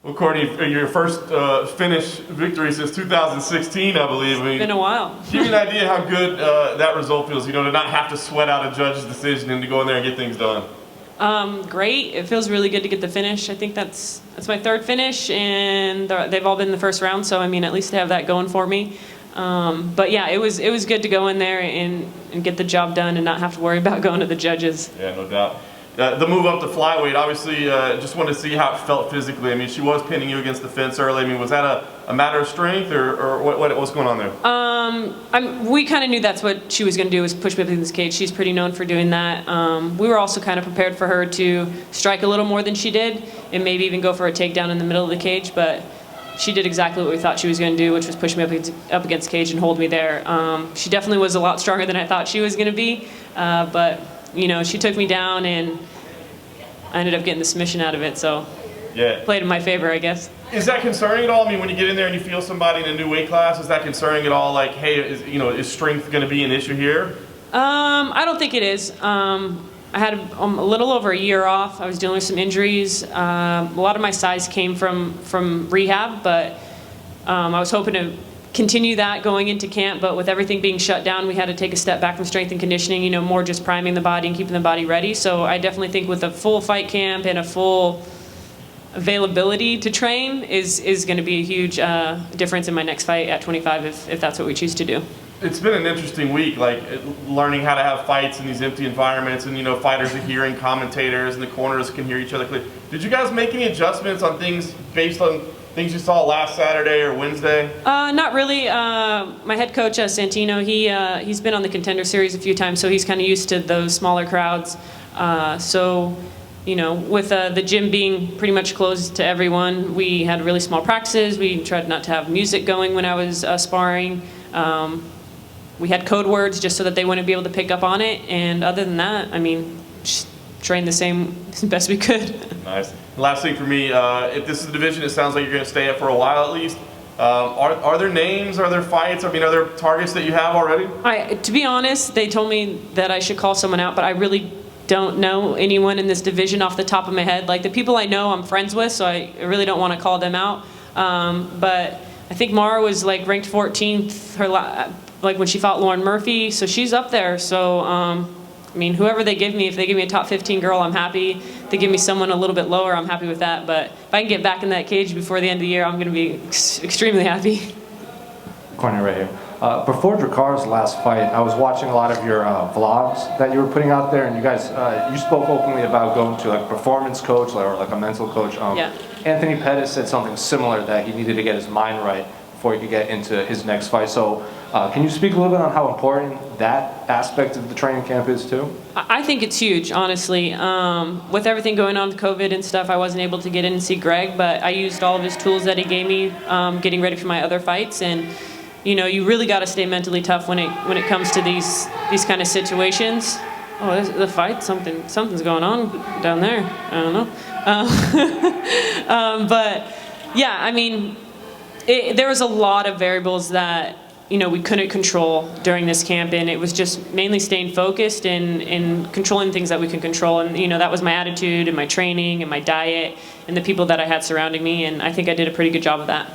Well, Courtney, your first finish victory since 2016, I believe. It's been a while. Give me an idea how good that result feels, to not have to sweat out a judge's decision and to go in there and get things done. Great. It feels really good to get the finish. I think that's my third finish, and they've all been in the first round, so I mean, at least I have that going for me. But yeah, it was good to go in there and get the job done and not have to worry about going to the judges. Yeah, no doubt. The move up to flyweight, obviously, just wanted to see how it felt physically. I mean, she was pinning you against the fence early. I mean, was that a matter of strength, or what's going on there? We kind of knew that's what she was going to do, was push me up in this cage. She's pretty known for doing that. We were also kind of prepared for her to strike a little more than she did, and maybe even go for a takedown in the middle of the cage, but she did exactly what we thought she was going to do, which was push me up against the cage and hold me there. She definitely was a lot stronger than I thought she was going to be, but she took me down, and I ended up getting the submission out of it, so yeah, played in my favor, I guess. Is that concerning at all? I mean, when you get in there and you feel somebody in a new weight class, is that concerning at all? Like, hey, is strength going to be an issue here? I don't think it is. I had a little over a year off. I was dealing with some injuries. A lot of my size came from rehab, but I was hoping to continue that going into camp, but with everything being shut down, we had to take a step back from strength and conditioning, more just priming the body and keeping the body ready. So I definitely think with a full fight camp and a full availability to train is going to be a huge difference in my next fight at 25 if that's what we choose to do. It's been an interesting week, like learning how to have fights in these empty environments, and fighters are hearing commentators and the corners can hear each other clearly. Did you guys make any adjustments on things based on things you saw last Saturday or Wednesday? Not really. My head coach, Santino, he's been on the Contender Series a few times, so he's kind of used to those smaller crowds. With the gym being pretty much closed to everyone, we had really small practices. We tried not to have music going when I was sparring. We had code words just so that they wouldn't be able to pick up on it. And other than that, I mean, just trained the same as best we could. Nice. Last thing for me, if this is a division it sounds like you're going to stay at for a while at least, are there names, are there fights, I mean, are there targets that you have already? To be honest, they told me that I should call someone out, but I really don't know anyone in this division off the top of my head. Like, the people I know I'm friends with, so I really don't want to call them out. But I think Mara was ranked 14th when she fought Lauren Murphy, so she's up there. So I mean, whoever they give me, if they give me a top 15 girl, I'm happy. If they give me someone a little bit lower, I'm happy with that. But if I can get back in that cage before the end of the year, I'm going to be extremely happy. Cortney right here. Before Dracar's last fight, I was watching a lot of your vlogs that you were putting out there, and you guys, you spoke openly about going to a performance coach or a mental coach. Yeah. Anthony Pettis said something similar, that he needed to get his mind right before he could get into his next fight. So can you speak a little bit on how important that aspect of the training camp is too? I think it's huge, honestly. With everything going on with COVID and stuff, I wasn't able to get in and see Greg, but I used all of his tools that he gave me getting ready for my other fights. And you really got to stay mentally tough when it comes to these kind of situations. Oh, the fight, something's going on down there. I don't know. But yeah, I mean, there was a lot of variables that we couldn't control during this camp, and it was just mainly staying focused and controlling things that we can control. And that was my attitude and my training and my diet and the people that I had surrounding me, and I think I did a pretty good job of that.